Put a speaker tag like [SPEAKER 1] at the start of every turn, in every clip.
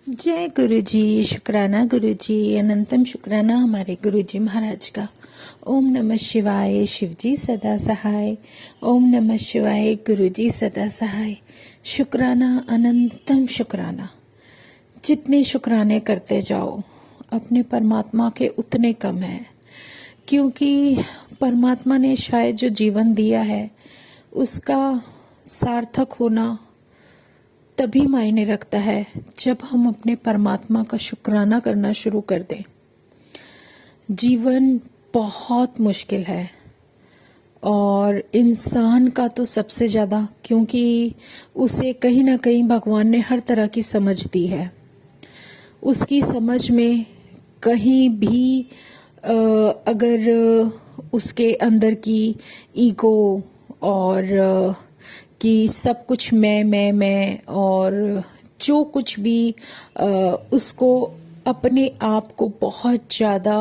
[SPEAKER 1] जय गुरु जी। शुक्राना गुरु जी। अनंतम शुक्राना हमारे गुरु जी महाराज का। ओम नमः शिवाय। शिव जी सदा सहाय। ओम नमः शिवाय। गुरु जी सदा सहाय। शुक्राना अनंतम शुक्राना। जितने शुक्राने करते जाओ अपने परमात्मा के उतने कम है, क्योंकि परमात्मा ने शायद जो जीवन दिया है उसका सार्थक होना तभी मायने रखता है जब हम अपने परमात्मा का शुक्राना करना शुरू कर दें। जीवन बहुत मुश्किल है और इंसान का तो सबसे ज़्यादा, क्योंकि उसे कहीं ना कहीं भगवान ने हर तरह की समझ दी है। उसकी समझ में कहीं भी अगर उसके अंदर की ईगो और कि सब कुछ मैं और जो कुछ भी उसको अपने आप को बहुत ज़्यादा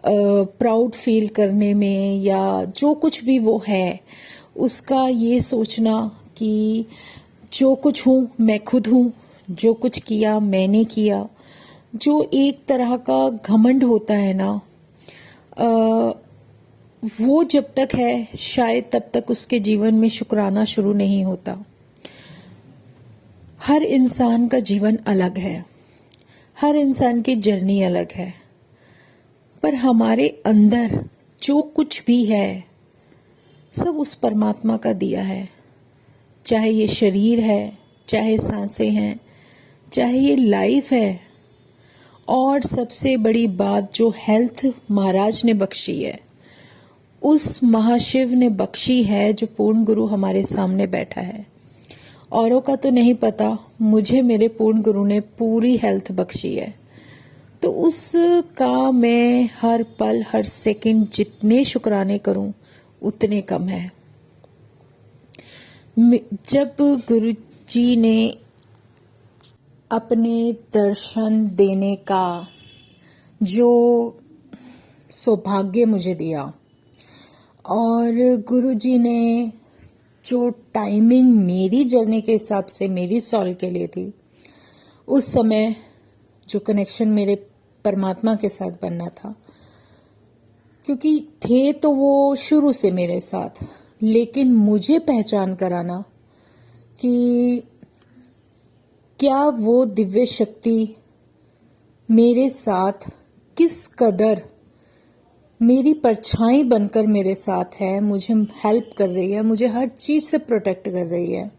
[SPEAKER 1] प्राउड फील करने में, या जो कुछ भी वो है उसका ये सोचना कि जो कुछ हूँ मैं खुद हूँ, जो कुछ किया मैंने किया, जो एक तरह का घमंड होता है ना, वो जब तक है शायद तब तक उसके जीवन में शुक्राना शुरू नहीं होता। हर इंसान का जीवन अलग है, हर इंसान की जर्नी अलग है, पर हमारे अंदर जो कुछ भी है सब उस परमात्मा का दिया है। चाहे ये शरीर है, चाहे सांसें हैं, चाहे ये लाइफ है, और सबसे बड़ी बात जो हेल्थ महाराज ने बख्शी है, उस महाशिव ने बख्शी है, जो पूर्ण गुरु हमारे सामने बैठा है। औरों का तो नहीं पता, मुझे मेरे पूर्ण गुरु ने पूरी हेल्थ बख्शी है, तो उसका मैं हर पल हर सेकंड जितने शुक्राने करूं उतने कम है। जब गुरु जी ने अपने दर्शन देने का जो सौभाग्य मुझे दिया, और गुरु जी ने जो टाइमिंग मेरी जर्नी के हिसाब से मेरी सॉल के लिए थी, उस समय जो कनेक्शन मेरे परमात्मा के साथ बनना था, क्योंकि थे तो वो शुरू से मेरे साथ, लेकिन मुझे पहचान कराना कि क्या वो दिव्य शक्ति मेरे साथ किस कदर मेरी परछाई बनकर मेरे साथ है, मुझे हेल्प कर रही है, मुझे हर चीज से प्रोटेक्ट कर रही है,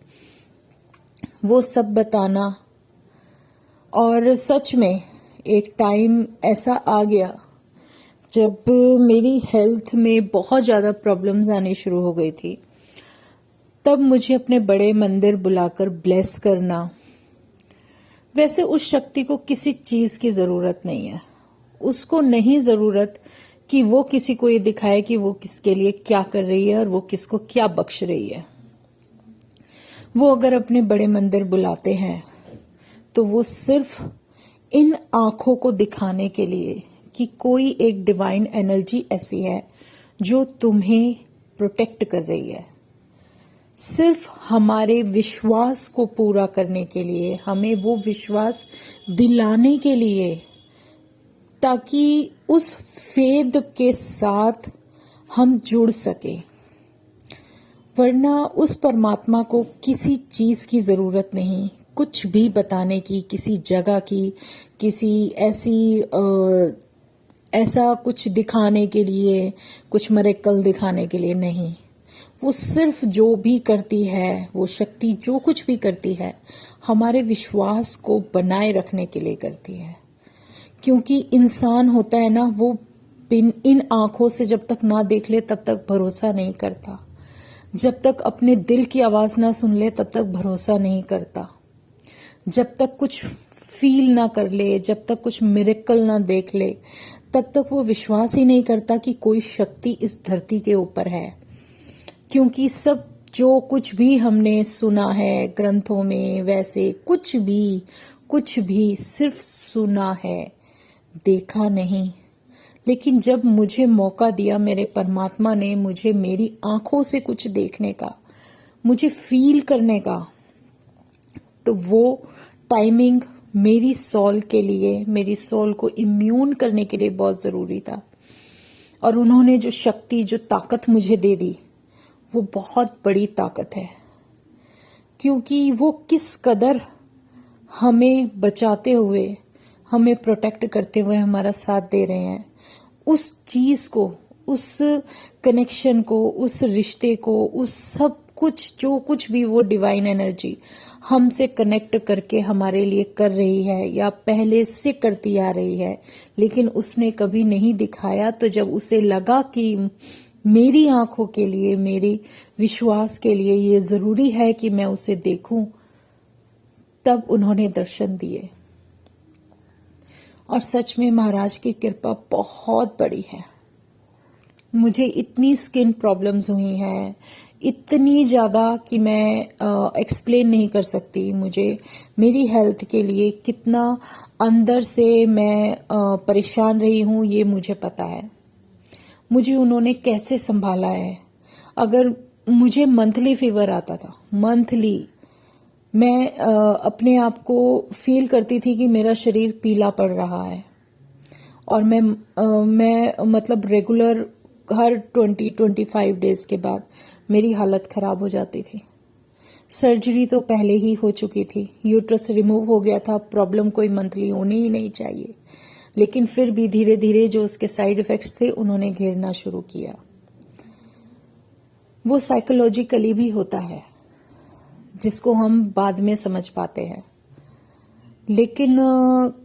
[SPEAKER 1] वो सब बताना। और सच में एक टाइम ऐसा आ गया जब मेरी हेल्थ में बहुत ज़्यादा प्रॉब्लम्स आनी शुरू हो गई थी, तब मुझे अपने बड़े मंदिर बुलाकर ब्लेस करना। वैसे उस शक्ति को किसी चीज़ की ज़रूरत नहीं है, उसको नहीं ज़रूरत कि वो किसी को ये दिखाए कि वो किसके लिए क्या कर रही है और वो किसको क्या बख्श रही है। वो अगर अपने बड़े मंदिर बुलाते हैं तो वो सिर्फ इन आंखों को दिखाने के लिए कि कोई एक डिवाइन एनर्जी ऐसी है जो तुम्हें प्रोटेक्ट कर रही है, सिर्फ हमारे विश्वास को पूरा करने के लिए, हमें वो विश्वास दिलाने के लिए, ताकि उस फेद के साथ हम जुड़ सके। वरना उस परमात्मा को किसी चीज की जरूरत नहीं, कुछ भी बताने की, किसी जगह की, किसी ऐसा कुछ दिखाने के लिए, कुछ मिरेकल दिखाने के लिए नहीं। वो सिर्फ जो भी करती है, वो शक्ति जो कुछ भी करती है, हमारे विश्वास को बनाए रखने के लिए करती है। क्योंकि इंसान होता है ना, वो इन आंखों से जब तक ना देख ले तब तक भरोसा नहीं करता, जब तक अपने दिल की आवाज ना सुन ले तब तक भरोसा नहीं करता, जब तक कुछ फील ना कर ले, जब तक कुछ मिरेकल ना देख ले, तब तक वो विश्वास ही नहीं करता कि कोई शक्ति इस धरती के ऊपर है। क्योंकि सब जो कुछ भी हमने सुना है ग्रंथों में, वैसे कुछ भी सिर्फ सुना है, देखा नहीं। लेकिन जब मुझे मौका दिया मेरे परमात्मा ने, मुझे मेरी आंखों से कुछ देखने का, मुझे फील करने का, तो वो टाइमिंग मेरी सोल के लिए, मेरी सोल को इम्यून करने के लिए बहुत ज़रूरी था। और उन्होंने जो शक्ति, जो ताकत मुझे दे दी, वो बहुत बड़ी ताकत है, क्योंकि वो किस कदर हमें बचाते हुए, हमें प्रोटेक्ट करते हुए हमारा साथ दे रहे हैं। उस चीज़ को, उस कनेक्शन को, उस रिश्ते को, उस सब कुछ, जो कुछ भी वो डिवाइन एनर्जी हमसे कनेक्ट करके हमारे लिए कर रही है या पहले से करती आ रही है, लेकिन उसने कभी नहीं दिखाया। तो जब उसे लगा कि मेरी आंखों के लिए, मेरी विश्वास के लिए ये ज़रूरी है कि मैं उसे देखूं, तब उन्होंने दर्शन दिए। और सच में महाराज की कृपा बहुत बड़ी है। मुझे इतनी स्किन प्रॉब्लम्स हुई हैं, इतनी ज़्यादा कि मैं एक्सप्लेन नहीं कर सकती। मुझे मेरी हेल्थ के लिए कितना अंदर से मैं परेशान रही हूँ, ये मुझे पता है। मुझे उन्होंने कैसे संभाला है। अगर मुझे मंथली फीवर आता था, मंथली, मैं अपने आप को फील करती थी कि मेरा शरीर पीला पड़ रहा है। और मैं मतलब रेगुलर हर 20-25 डेज के बाद मेरी हालत खराब हो जाती थी। सर्जरी तो पहले ही हो चुकी थी, यूट्रस रिमूव हो गया था, प्रॉब्लम कोई मंथली होनी ही नहीं चाहिए, लेकिन फिर भी धीरे धीरे जो उसके साइड इफेक्ट्स थे उन्होंने घेरना शुरू किया। वो साइकोलॉजिकली भी होता है, जिसको हम बाद में समझ पाते हैं। लेकिन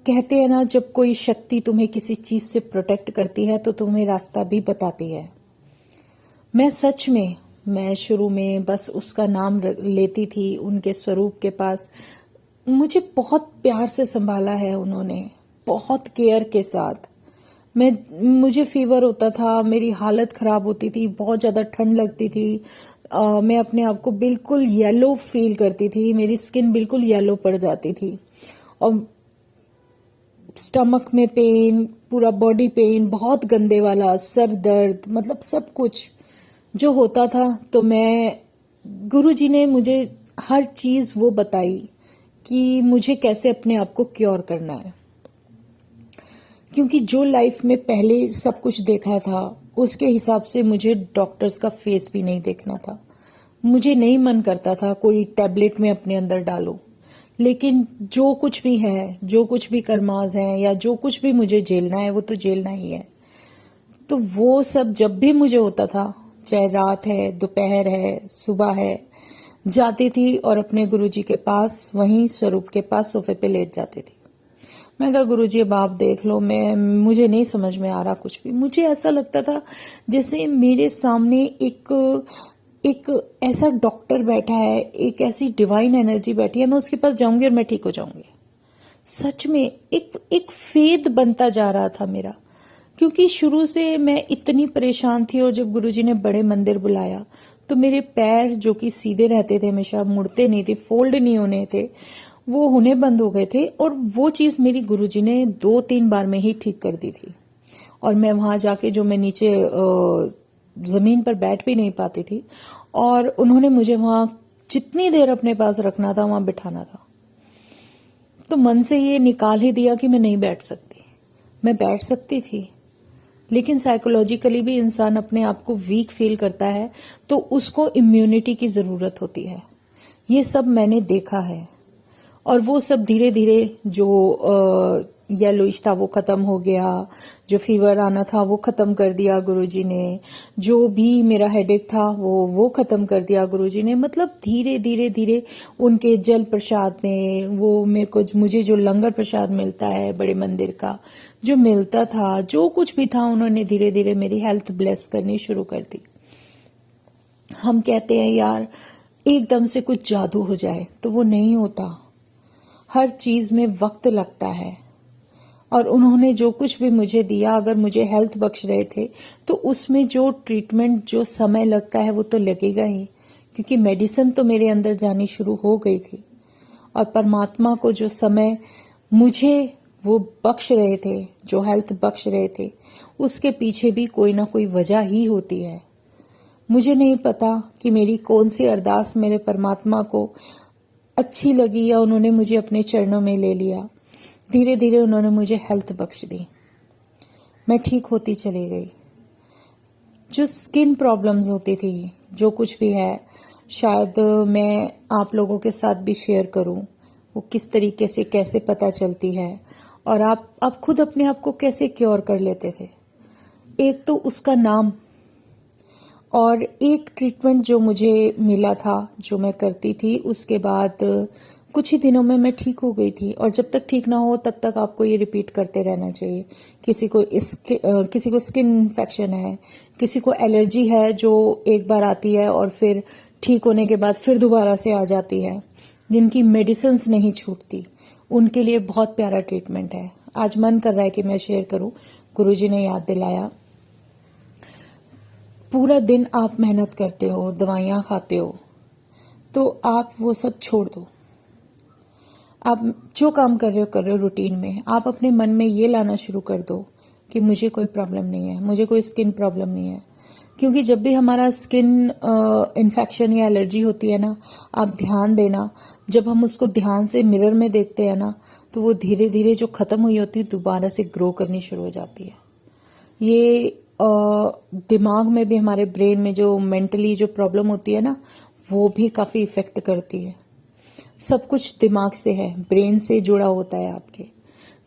[SPEAKER 1] कहते हैं ना, जब कोई शक्ति तुम्हें किसी चीज से प्रोटेक्ट करती है तो तुम्हें रास्ता भी बताती है। मैं सच में, मैं शुरू में बस उसका नाम लेती थी, उनके स्वरूप के पास मुझे बहुत प्यार से संभाला है उन्होंने, बहुत केयर के साथ। मुझे फीवर होता था, मेरी हालत खराब होती थी, बहुत ज़्यादा ठंड लगती थी, मैं अपने आप को बिल्कुल येलो फील करती थी, मेरी स्किन बिल्कुल येलो पड़ जाती थी, और स्टमक में पेन, पूरा बॉडी पेन, बहुत गंदे वाला, सर दर्द, मतलब सब कुछ जो होता था। तो गुरुजी ने मुझे हर चीज़ वो बताई कि मुझे कैसे अपने आप को क्योर करना है। क्योंकि जो लाइफ में पहले सब कुछ देखा था, उसके हिसाब से मुझे डॉक्टर्स का फेस भी नहीं देखना था। मुझे नहीं मन करता था कोई टैबलेट में अपने अंदर डालो, लेकिन जो कुछ भी है, जो कुछ भी कर्माज है, या जो कुछ भी मुझे झेलना है, वो तो झेलना ही है। तो वो सब जब भी मुझे होता था, चाहे रात है, दोपहर है, सुबह है, जाती थी और अपने गुरुजी के पास, वहीं स्वरूप के पास सोफे पे लेट जाती थी। मैं कहा, गुरुजी अब आप देख लो, मुझे नहीं समझ में आ रहा कुछ भी। मुझे ऐसा लगता था जैसे मेरे सामने एक ऐसा डॉक्टर बैठा है, एक ऐसी डिवाइन एनर्जी बैठी है, मैं उसके पास जाऊंगी और मैं ठीक हो जाऊंगी। सच में एक फेद बनता जा रहा था मेरा, क्योंकि शुरू से मैं इतनी परेशान थी। और जब गुरुजी ने बड़े मंदिर बुलाया तो मेरे पैर, जो कि सीधे रहते थे, हमेशा मुड़ते नहीं थे, फोल्ड नहीं होने थे, वो होने बंद हो गए थे। और वो चीज मेरी गुरुजी ने 2-3 बार में ही ठीक कर दी थी। और मैं वहां जाके, जो मैं नीचे जमीन पर बैठ भी नहीं पाती थी, और उन्होंने मुझे वहां जितनी देर अपने पास रखना था वहां बिठाना था। तो मन से ये निकाल ही दिया कि मैं नहीं बैठ सकती। मैं बैठ सकती थी, लेकिन साइकोलॉजिकली भी इंसान अपने आप को वीक फील करता है, तो उसको इम्यूनिटी की जरूरत होती है। ये सब मैंने देखा है। और वो सब धीरे धीरे, जो येलोइश था वो खत्म हो गया, जो फीवर आना था वो खत्म कर दिया गुरुजी ने, जो भी मेरा हेडेक था वो खत्म कर दिया गुरुजी ने। मतलब धीरे धीरे धीरे उनके जल प्रसाद ने, वो मुझे जो लंगर प्रसाद मिलता है बड़े मंदिर का, जो मिलता था, जो कुछ भी था, उन्होंने धीरे धीरे मेरी हेल्थ ब्लेस करनी शुरू कर दी। हम कहते हैं यार एकदम से कुछ जादू हो जाए, तो वो नहीं होता। हर चीज में वक्त लगता है। और उन्होंने जो कुछ भी मुझे दिया, अगर मुझे हेल्थ बख्श रहे थे, तो उसमें जो ट्रीटमेंट, जो समय लगता है, वो तो लगेगा ही, क्योंकि मेडिसिन तो मेरे अंदर जानी शुरू हो गई थी। और परमात्मा को जो समय मुझे वो बख्श रहे थे, जो हेल्थ बख्श रहे थे, उसके पीछे भी कोई ना कोई वजह ही होती है। मुझे नहीं पता कि मेरी कौन सी अरदास मेरे परमात्मा को अच्छी लगी, या उन्होंने मुझे अपने चरणों में ले लिया, धीरे धीरे उन्होंने मुझे हेल्थ बख्श दी, मैं ठीक होती चली गई। जो स्किन प्रॉब्लम्स होती थी, जो कुछ भी है, शायद मैं आप लोगों के साथ भी शेयर करूं, वो किस तरीके से कैसे पता चलती है और आप खुद अपने आप को कैसे क्योर कर लेते थे। एक तो उसका नाम, और एक ट्रीटमेंट जो मुझे मिला था, जो मैं करती थी, उसके बाद कुछ ही दिनों में मैं ठीक हो गई थी। और जब तक ठीक ना हो तब तक आपको ये रिपीट करते रहना चाहिए। किसी को स्किन इन्फेक्शन है, किसी को एलर्जी है जो एक बार आती है और फिर ठीक होने के बाद फिर दोबारा से आ जाती है, जिनकी मेडिसिन्स नहीं छूटती, उनके लिए बहुत प्यारा ट्रीटमेंट है। आज मन कर रहा है कि मैं शेयर करूं, गुरुजी ने याद दिलाया। पूरा दिन आप मेहनत करते हो, दवाइयाँ खाते हो, तो आप वो सब छोड़ दो। आप जो काम कर रहे हो रूटीन में, आप अपने मन में ये लाना शुरू कर दो कि मुझे कोई प्रॉब्लम नहीं है, मुझे कोई स्किन प्रॉब्लम नहीं है। क्योंकि जब भी हमारा स्किन इन्फेक्शन या एलर्जी होती है ना, आप ध्यान देना, जब हम उसको ध्यान से मिरर में देखते हैं ना, तो वो धीरे धीरे जो खत्म हुई होती है दोबारा से ग्रो करनी शुरू हो जाती है। ये दिमाग में भी, हमारे ब्रेन में जो मेंटली जो प्रॉब्लम होती है ना, वो भी काफ़ी इफेक्ट करती है। सब कुछ दिमाग से है, ब्रेन से जुड़ा होता है आपके।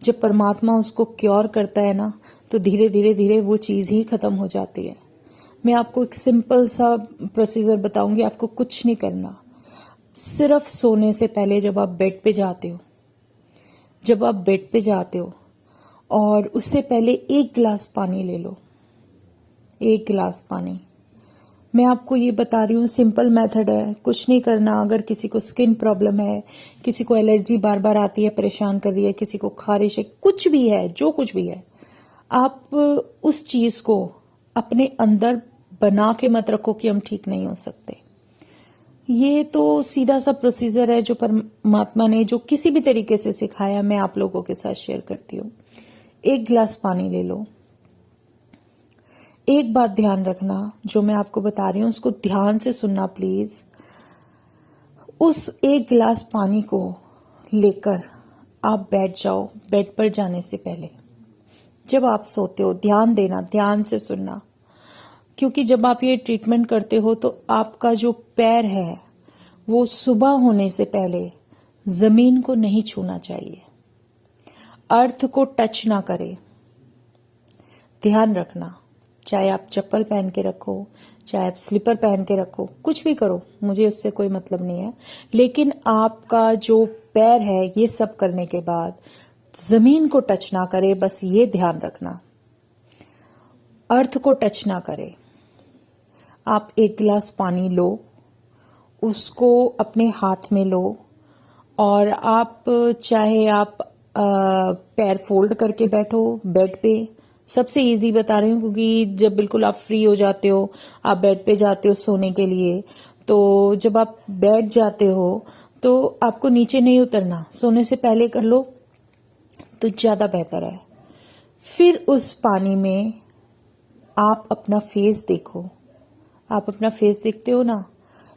[SPEAKER 1] जब परमात्मा उसको क्योर करता है ना, तो धीरे धीरे धीरे वो चीज़ ही खत्म हो जाती है। मैं आपको एक सिंपल सा प्रोसीजर बताऊंगी, आपको कुछ नहीं करना। सिर्फ सोने से पहले जब आप बेड पे जाते हो और उससे पहले 1 गिलास पानी ले लो। 1 गिलास पानी। मैं आपको ये बता रही हूँ, सिंपल मेथड है, कुछ नहीं करना। अगर किसी को स्किन प्रॉब्लम है, किसी को एलर्जी बार बार आती है, परेशान कर रही है, किसी को खारिश है, कुछ भी है, जो कुछ भी है, आप उस चीज को अपने अंदर बना के मत रखो कि हम ठीक नहीं हो सकते। ये तो सीधा सा प्रोसीजर है जो परमात्मा ने जो किसी भी तरीके से सिखाया, मैं आप लोगों के साथ शेयर करती हूँ। 1 गिलास पानी ले लो। एक बात ध्यान रखना, जो मैं आपको बता रही हूँ उसको ध्यान से सुनना प्लीज। उस 1 गिलास पानी को लेकर आप बैठ जाओ। बेड पर जाने से पहले जब आप सोते हो, ध्यान देना, ध्यान से सुनना। क्योंकि जब आप ये ट्रीटमेंट करते हो तो आपका जो पैर है वो सुबह होने से पहले जमीन को नहीं छूना चाहिए, अर्थ को टच ना करे। ध्यान रखना, चाहे आप चप्पल पहन के रखो, चाहे आप स्लीपर पहन के रखो, कुछ भी करो, मुझे उससे कोई मतलब नहीं है। लेकिन आपका जो पैर है, ये सब करने के बाद जमीन को टच ना करे, बस ये ध्यान रखना, अर्थ को टच ना करे। आप 1 गिलास पानी लो, उसको अपने हाथ में लो और आप चाहे आप पैर फोल्ड करके बैठो बेड पे। सबसे इजी बता रही हूँ, क्योंकि जब बिल्कुल आप फ्री हो जाते हो, आप बेड पे जाते हो सोने के लिए, तो जब आप बैठ जाते हो तो आपको नीचे नहीं उतरना, सोने से पहले कर लो तो ज्यादा बेहतर है। फिर उस पानी में आप अपना फेस देखो। आप अपना फेस देखते हो ना,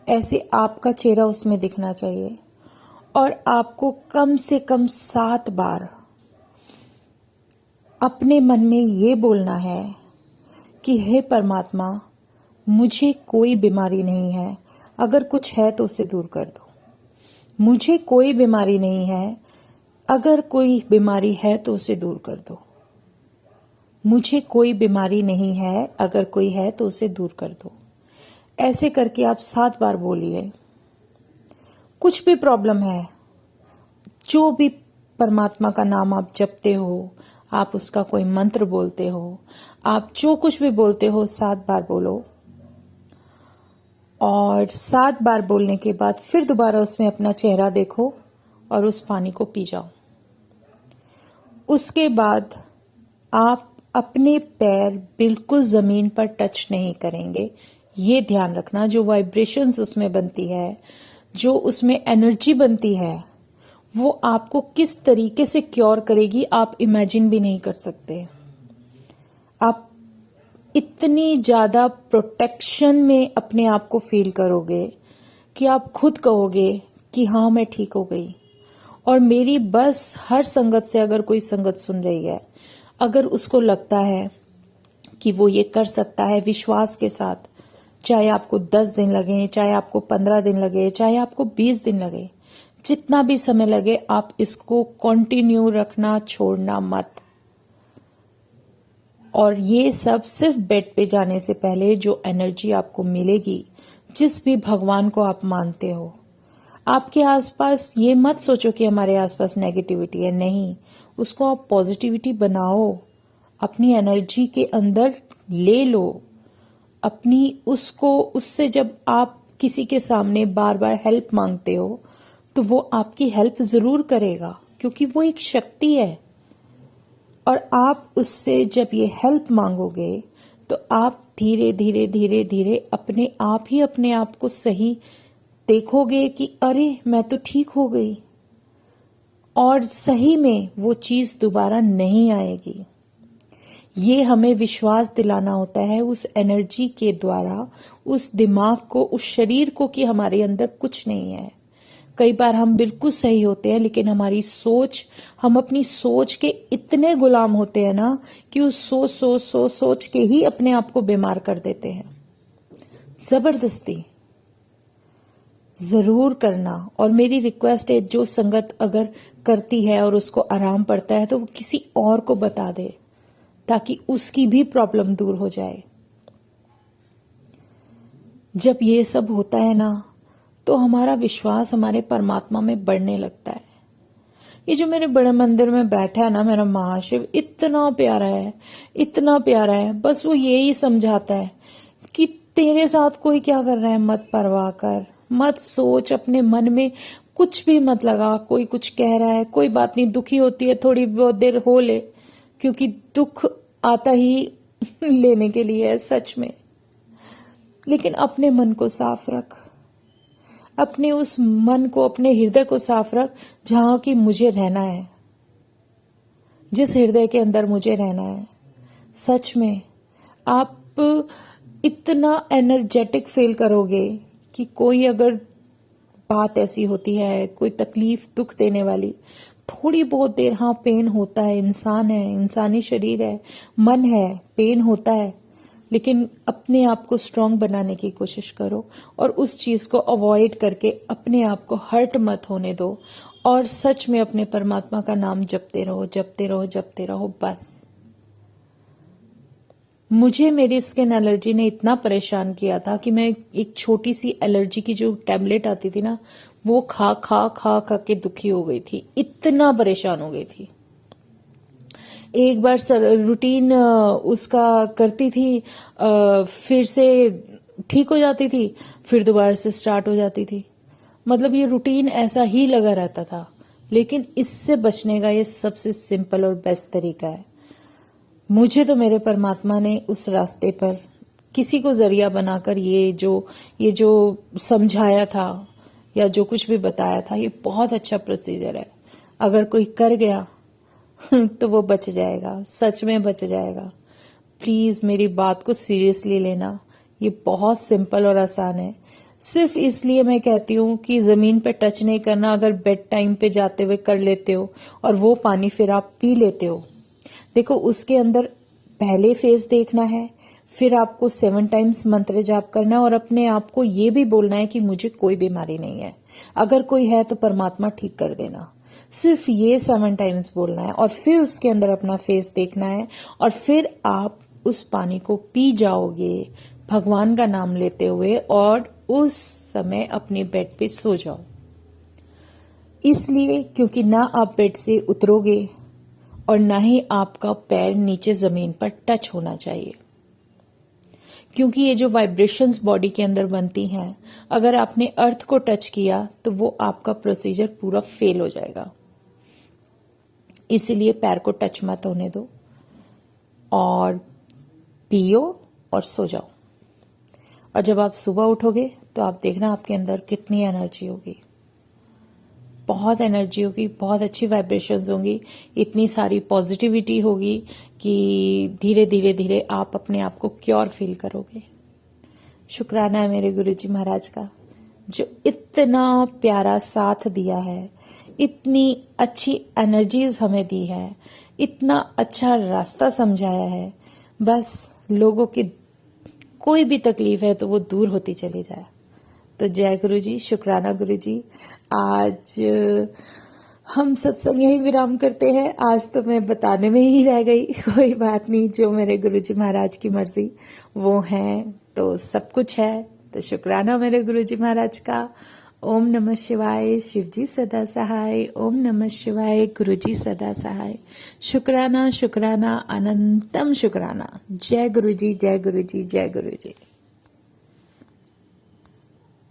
[SPEAKER 1] ऐसे आपका चेहरा उसमें दिखना चाहिए। और आपको कम से कम 7 बार अपने मन में ये बोलना है कि हे परमात्मा, मुझे कोई बीमारी नहीं है, अगर कुछ है तो उसे दूर कर दो। मुझे कोई बीमारी नहीं है, अगर कोई बीमारी है तो उसे दूर कर दो। मुझे कोई बीमारी नहीं है, अगर कोई है तो उसे दूर कर दो। ऐसे करके आप 7 बार बोलिए। कुछ भी प्रॉब्लम है, जो भी परमात्मा का नाम आप जपते हो, आप उसका कोई मंत्र बोलते हो, आप जो कुछ भी बोलते हो, 7 बार बोलो। और 7 बार बोलने के बाद फिर दोबारा उसमें अपना चेहरा देखो और उस पानी को पी जाओ। उसके बाद आप अपने पैर बिल्कुल जमीन पर टच नहीं करेंगे। ये ध्यान रखना, जो वाइब्रेशंस उसमें बनती है, जो उसमें एनर्जी बनती है, वो आपको किस तरीके से क्योर करेगी आप इमेजिन भी नहीं कर सकते। आप इतनी ज्यादा प्रोटेक्शन में अपने आप को फील करोगे कि आप खुद कहोगे कि हाँ, मैं ठीक हो गई। और मेरी बस हर संगत से अगर कोई संगत सुन रही है, अगर उसको लगता है कि वो ये कर सकता है विश्वास के साथ, चाहे आपको 10 दिन लगे, चाहे आपको 15 दिन लगे, चाहे आपको 20 दिन लगे, जितना भी समय लगे, आप इसको कंटिन्यू रखना, छोड़ना मत। और ये सब सिर्फ बेड पे जाने से पहले जो एनर्जी आपको मिलेगी, जिस भी भगवान को आप मानते हो, आपके आसपास ये मत सोचो कि हमारे आसपास नेगेटिविटी है, नहीं, उसको आप पॉजिटिविटी बनाओ, अपनी एनर्जी के अंदर ले लो, अपनी उससे जब आप किसी के सामने बार बार हेल्प मांगते हो तो वो आपकी हेल्प जरूर करेगा, क्योंकि वो एक शक्ति है। और आप उससे जब ये हेल्प मांगोगे तो आप धीरे धीरे धीरे धीरे अपने आप को सही देखोगे कि अरे मैं तो ठीक हो गई, और सही में वो चीज दोबारा नहीं आएगी। ये हमें विश्वास दिलाना होता है उस एनर्जी के द्वारा, उस दिमाग को, उस शरीर को, कि हमारे अंदर कुछ नहीं है। कई बार हम बिल्कुल सही होते हैं, लेकिन हमारी सोच, हम अपनी सोच के इतने गुलाम होते हैं ना कि उस सोच के ही अपने आप को बीमार कर देते हैं। जबरदस्ती जरूर करना। और मेरी रिक्वेस्ट है, जो संगत अगर करती है और उसको आराम पड़ता है तो वो किसी और को बता दे, ताकि उसकी भी प्रॉब्लम दूर हो जाए। जब ये सब होता है ना, तो हमारा विश्वास हमारे परमात्मा में बढ़ने लगता है। ये जो मेरे बड़े मंदिर में बैठा है ना मेरा महाशिव, इतना प्यारा है, इतना प्यारा है। बस वो यही समझाता है कि तेरे साथ कोई क्या कर रहा है मत परवाह कर, मत सोच, अपने मन में कुछ भी मत लगा। कोई कुछ कह रहा है, कोई बात नहीं, दुखी होती है थोड़ी बहुत देर हो ले, क्योंकि दुख आता ही लेने के लिए है सच में। लेकिन अपने मन को साफ रख, अपने उस मन को, अपने हृदय को साफ रख जहां कि मुझे रहना है, जिस हृदय के अंदर मुझे रहना है। सच में आप इतना एनर्जेटिक फील करोगे कि कोई अगर बात ऐसी होती है, कोई तकलीफ, दुख देने वाली, थोड़ी बहुत देर, हाँ पेन होता है, इंसान है, इंसानी शरीर है, मन है, पेन होता है, लेकिन अपने आप को स्ट्रांग बनाने की कोशिश करो और उस चीज को अवॉइड करके अपने आप को हर्ट मत होने दो, और सच में अपने परमात्मा का नाम जपते रहो, जपते रहो, जपते रहो बस। मुझे मेरी स्किन एलर्जी ने इतना परेशान किया था कि मैं एक छोटी सी एलर्जी की जो टैबलेट आती थी ना, वो खा खा खा खा के दुखी हो गई थी, इतना परेशान हो गई थी। एक बार रूटीन उसका करती थी, फिर से ठीक हो जाती थी, फिर दोबारा से स्टार्ट हो जाती थी। मतलब ये रूटीन ऐसा ही लगा रहता था। लेकिन इससे बचने का ये सबसे सिंपल और बेस्ट तरीका है। मुझे तो मेरे परमात्मा ने उस रास्ते पर किसी को जरिया बनाकर ये जो समझाया था या जो कुछ भी बताया था, ये बहुत अच्छा प्रोसीजर है। अगर कोई कर गया तो वो बच जाएगा, सच में बच जाएगा। प्लीज मेरी बात को सीरियसली लेना, ये बहुत सिंपल और आसान है। सिर्फ इसलिए मैं कहती हूँ कि जमीन पे टच नहीं करना। अगर बेड टाइम पे जाते हुए कर लेते हो और वो पानी फिर आप पी लेते हो, देखो उसके अंदर पहले फेज देखना है, फिर आपको 7 टाइम्स मंत्र जाप करना है और अपने आप को ये भी बोलना है कि मुझे कोई बीमारी नहीं है, अगर कोई है तो परमात्मा ठीक कर देना। सिर्फ ये 7 टाइम्स बोलना है और फिर उसके अंदर अपना फेस देखना है, और फिर आप उस पानी को पी जाओगे भगवान का नाम लेते हुए, और उस समय अपने बेड पे सो जाओ। इसलिए क्योंकि ना आप बेड से उतरोगे और ना ही आपका पैर नीचे जमीन पर टच होना चाहिए, क्योंकि ये जो वाइब्रेशंस बॉडी के अंदर बनती हैं, अगर आपने अर्थ को टच किया तो वो आपका प्रोसीजर पूरा फेल हो जाएगा। इसीलिए पैर को टच मत होने दो और पियो और सो जाओ। और जब आप सुबह उठोगे तो आप देखना आपके अंदर कितनी एनर्जी होगी, बहुत एनर्जी होगी, बहुत अच्छी वाइब्रेशंस होंगी, इतनी सारी पॉजिटिविटी होगी कि धीरे धीरे धीरे आप अपने आप को क्योर फील करोगे। शुक्राना है मेरे गुरुजी महाराज का, जो इतना प्यारा साथ दिया है, इतनी अच्छी एनर्जीज हमें दी है, इतना अच्छा रास्ता समझाया है। बस लोगों की कोई भी तकलीफ है तो वो दूर होती चली जाए। तो जय गुरु जी, शुक्राना गुरु जी। आज हम सत्संग यही विराम करते हैं। आज तो मैं बताने में ही रह गई। कोई बात नहीं, जो मेरे गुरु जी महाराज की मर्जी वो है तो सब कुछ है। तो शुक्राना मेरे गुरु जी महाराज का। ओम नमः शिवाय, शिव जी सदा सहाय। ओम नमः शिवाय, गुरु जी सदा सहाय। शुक्राना शुक्राना अनंतम शुक्राना। जय गुरु जी, जय गुरु जी, जय गुरु जी।